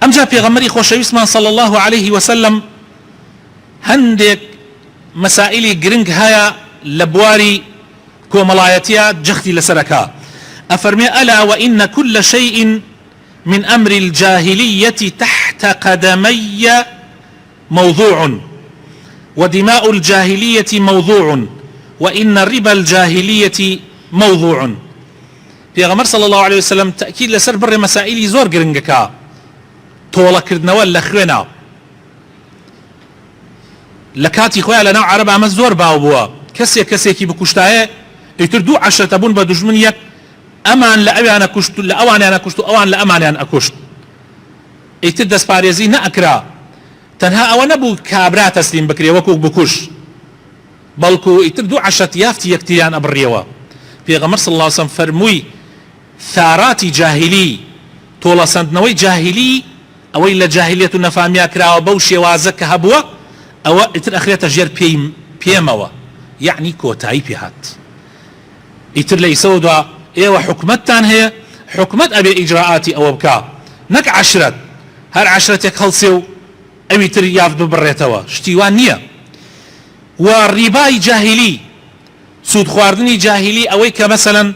ئەمجا پێغەمبەری خۆشەویستمان صلی الله عليه وسلم هەندێک مەسائلی گرنگ هەیە لە بواری کۆمەڵایەتیە جەختی لەسەرەکە. ئەفەرمێ ئەلا وإن كل شيء من أمر الجاهلية تحت قدمي موضوع ودماء الجاهلية موضوع وإن ربا الجاهلية موضوع. پێغەمبەر صلی الله عليه وسلم تأكيد لەسەر بڕێ مەسائلی زۆر گرنگەکە تۆڵەکردنەوە لە خوێنە لە کاتی خۆیان لەناو عەرەب ئەمە زۆر باو بووە. کەسێکی بکوشتایە ئیتر دوو عەشرەتە بوون بە دوژمن یەک، ئەمان لە ئەویانە کوشت لە ئەوانیانە کوشت و ئەوان لە ئەمانیان ئەکوشت، ئیتر دەستپارێزی نەئەکرا. تەنها ئەوە نەبوو کابرا تەسلیم بکرێ وەکو بکوش، بەڵکو ئیتر دوو عەشرەت یافتی یەکتریان ئەبڕیەوە. پێغەمبەر صلی الله عليه وسلم فەرمووی ثاراتی جاهلی، تۆڵە سەندنەوەی جاهلی، ئەوەی لە جاهلیەت و نەفامییا کراوە بەو شێوازە کە هەبووە، ئەوە ئیتر ئەخرێتە ژێر پێمەوە، یعنی کۆتایی پێهات. ئیتر لە ئیسەوەدا ئێوە حکومەتتان هەیە، حکومەت ئەبێ ئیجراعاتی ئەوە بکە، نەک عەشرەت هەر عەشرەتێک هەڵسێ و ئەوی تر یافت ببڕێتەوە، شتیوان نییە. و ڕیبای جاهلی، سوود خواردنی جاهلی، ئەوەی کە مەسەلەن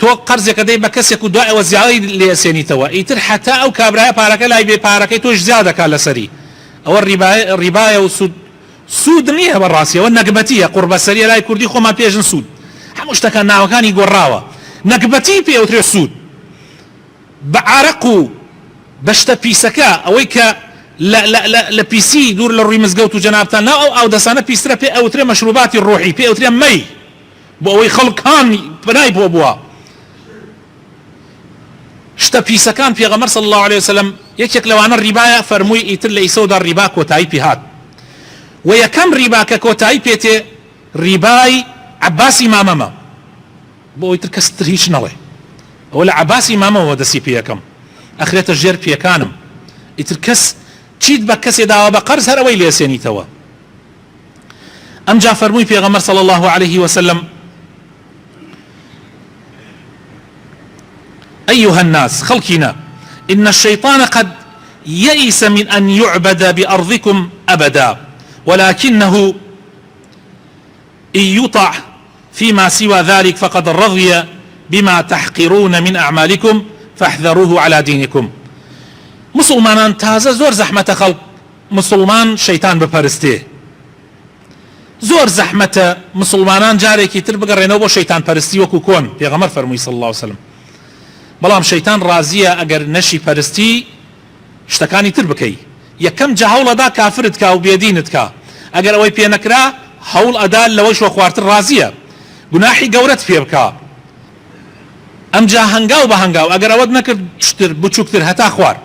تۆ قەرزێکە دەی بە کەسێک و دوای ئەوە زیادەی لێسێنیتەوە، ئیتر حتا ئەو کابرایە پارەکە لای بێ پارەکەی تۆش زیاد دەکات لەسەری. ئەوە ڕیبایە و سوود نییە بەڕاستیەوە، نەگبەتیە، قوربەسەریە لای کوردی خۆمان پێژن سوود، هەموو شتەکان ناوەکانی گۆڕاوە، نەگبەتی پێوترێ سوود. بە عارەق و بە شتە پیسەکە، ئەوەی کە لە پیسی دوور لە ڕووی مزگەوت و جەنابتان ناو ئەو دەسانە پیسرە پێ ئەوترێ مەشروباتی ڕۆحی، پێ ئەوترێ مەی، بۆ ئەوەی خەڵکان بەنای بۆ بووە. شتە پیسەکان پێغەمبەر صلی الله عليه وسلم یەکێک لەوانە ڕیبایە، فەرمووی ئیتر لە ئیسەودا ڕیبا کۆتایی پێهات. و یەکەم ڕیبا کە کۆتایی پێتێ ڕیبای عەباسی مامەمە، بۆ ئیتر کەس تر هیچ نەڵێ، ئەوە لە عەباسی مامەوە دەستی پێ یەکەم، ئەخرێتە ژێر پێکانم، ئیتر کەس چیت بە کەسێ داوا بە قەرز هەر ئەوەی لێسێنیتەوە. ئەمجا فەرمووی پێغەمبەر صلی الله عليه وسلم أيها الناس خلقنا إن الشيطان قد يئس من أن يعبد بأرضكم أبدا ولكنه إن يطع فيما سوى ذلك فقد رضي بما تحقرون من أعمالكم فاحذروه على دينكم. مسلمانان تازە زۆر زەحمەتە خەڵک مسلمان شەیتان بپەرستێ، زۆر زەحمەتە مسلمانان جارێکی تر بگەڕێنەوە بۆ شەیتان پەرستی وەکو کۆن. پێغەمبەر فەرمووی صلی الله عليه وسلم بەڵام شەیتان ڕازیە ئەگەر نەشی پەرستی شتەکانی تر بکەی، یەکەم جا هەوڵەدا کافرت کا و بێدینت کا، ئەگەر ئەوەی پێ نەکرا هەوڵ ئەدا لەوەی شوە خواردتر ڕازیە، گوناحی گەورەت پێ بکە. ئەمجا هەنگاو بە هەنگاو ئەگەر ئەوەت نەکرد شتر بچووکتر هەتا خوار.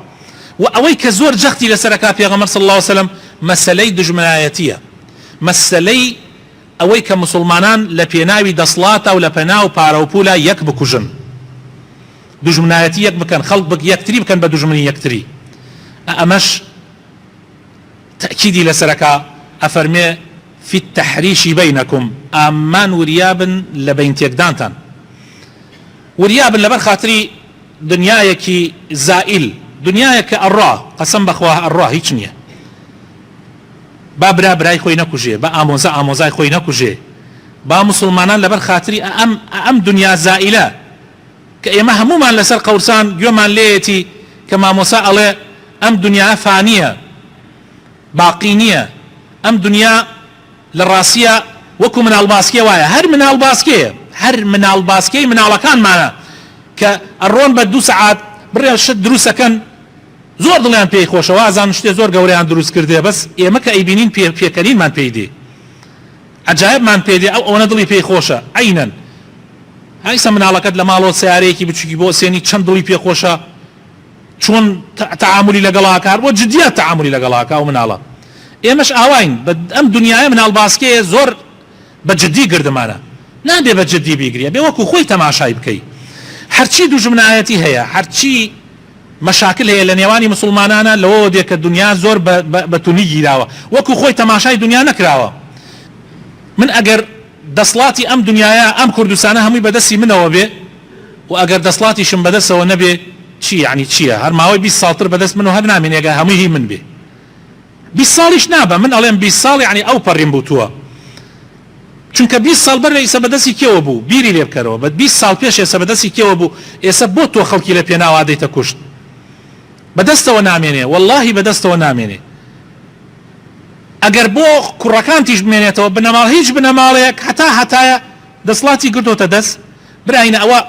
و ئەوەی کە زۆر جەختی لەسەرەکە پێغەمبەر صلی الله عليه وسلم مەسەلەی دژمنایەتیە، مەسەلەی ئەوەی کە مسلمانان لە پێناوی دەسڵاتە و لە پەناو پارە و پولا یەک بکوژن، دژمنایەتی یەک بکەن، خەڵک یەکتری بکەن بە دژمنی یەکتری. ئەمەش تأکیدی لەسەرەکە، ئەفەرمێ في التحريش بينكم، ئامان وریابن لە بەینتێکدانتان، وریابن لەبەر خاتری دنیایەکی زائل، دنیایەکە ئەڕوا، قەسەم بەخوا ئەڕوا هیچ نییە، با برا برای خۆی نەکوژێ، با ئامۆزا ئامۆزای خۆی نەکوژێ، با مسلمانان لەبەر خاتری ئەم دنیا زائلە کە ئێمە هەمومان لەسەر قەورسان گوێمان لێیەتی کە مامۆسا ئەڵێ ئەم دنیا فانیە باقی نییە، ئەم دنیا لە ڕاستیە وەکو مناڵباسکێ وایە، هەر مناڵباسکەیە، هەر مناڵباسکەی مناڵەکانمانە کە ئەڕۆن بە 2 سەعات بڕێ شت دروستەکەن، زۆر دڵیان پێی خۆشەوە، ئازان شتێ زۆر گەورەیان دروست کردێ، بەس ئێمە کە ئەیبینین پێکەنینمان پێی دێ، عەجایبمان پێ دێ، ئەوەنە دڵی پێی خۆشە. عینەن هەیسە مناڵەکەت لە ماڵەوە سیارەیەکی بچووکی بۆ سێنی چەند دڵی پێ خۆشە، چۆن تەعاملی لەگەڵاکار بۆ جدیات تەعاملی لەگەڵاکە ئەو مناڵە. ئێمەش ئاواین ئەم دنیاە مناڵباسکەیە زۆر بە جدی گردمانە، نابێ بە جدی بیگرێ، بێ وەکو خۆی تەماشای بکەی. هەرچی دوژمنایەتی هەیە، هەرچی مەشاکل هەیە لە نێوانی مسلمانانە، لەوە دێ کە دنیا زۆر بەتونی گیراوە، وەکو خۆی تەماشای دنیا نەکراوە. من ئەگەر دەسڵاتی ئەم دنیاە ئەم کوردستانە هەمووی بەدەستی منەوە بێ و ئەگەر دەسڵاتیشم بەدەستەوە نەبێ چی یعنی چییە هەر ماوەی 20 ساڵتر بەدەست من و هەر نامێنێگە هەمووی هی من بێ 20 ساڵیش نابە من ئەڵێم 20 ساڵ یعنی ئەو پەڕیم بووتووە چونکە 20 ساڵ بەر ئێستا بەدەستی کێوە بوو بیری لێ بکەرەوە بە 20 ساڵ پێش ئێستا بەدەستی کێوە بوو ئێستا بۆ تۆ خەڵکی لە پێناوا دەیتە کوشت بەدەستەوە نامێنێ واللهی بەدەستەوە نامێنێ ئەگەر بۆ کوڕەکانتیش بمێنێتەوە بنەماڵ هیچ بنەماڵەیەک هەتایە دەسڵاتی گرتۆتە دەست براینە ئەوە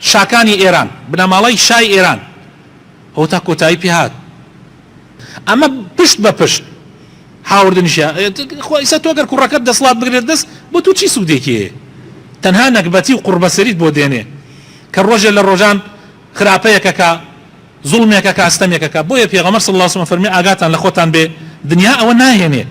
شاکانی ئێران بنەماڵەی شای ئێران ئەو تا کۆتایی پێهات ئەمە پشت بە پشت هاوردنیشە ئێستا تۆ گەر کوڕەکەت دەسڵات بگرێت دەست بۆ تو چی سوودێکی تەنها نەکبەتی و قوربەسەریت بۆ دێنێ کە ڕۆژێ لە ڕۆژان خراپەیەکەکە زوڵمێکەکە ئەستەمێکەکە بۆیە پێغەمبەر صلی الله علیه و سلم فەرمی ئاگاتان لە خۆتان بێ دنیا ئەوە ناهێنێ